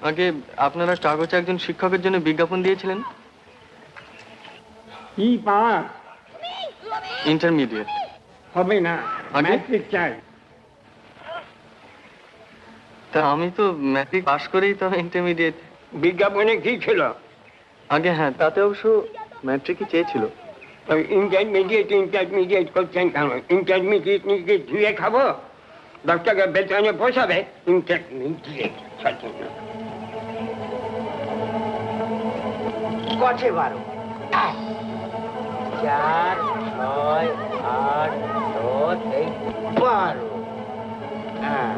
আগে আপনারা কাগজে একজন শিক্ষকের জন্য বিজ্ঞাপন দিয়েছিলেন। কি পাস? ইন্টারমিডিয়েট হবে না, ম্যাট্রিক চাই। তা আমি তো ম্যাট্রিক পাস করেই তো ইন্টারমিডিয়েট। বিজ্ঞাপনে কি ছিল? আগে হ্যাঁ, তাতে অবশ্য ম্যাট্রিকই চেয়েছিল। ইন্টারমিডিয়েট করছেন কেন? ইন্টারমিডিয়েট নিজে ধুয়ে খাবো, 10 টাকা বেতনে পোষাবে? ইন্টারমিডিয়েট কছে 12 4 6 8 10 12। হ্যাঁ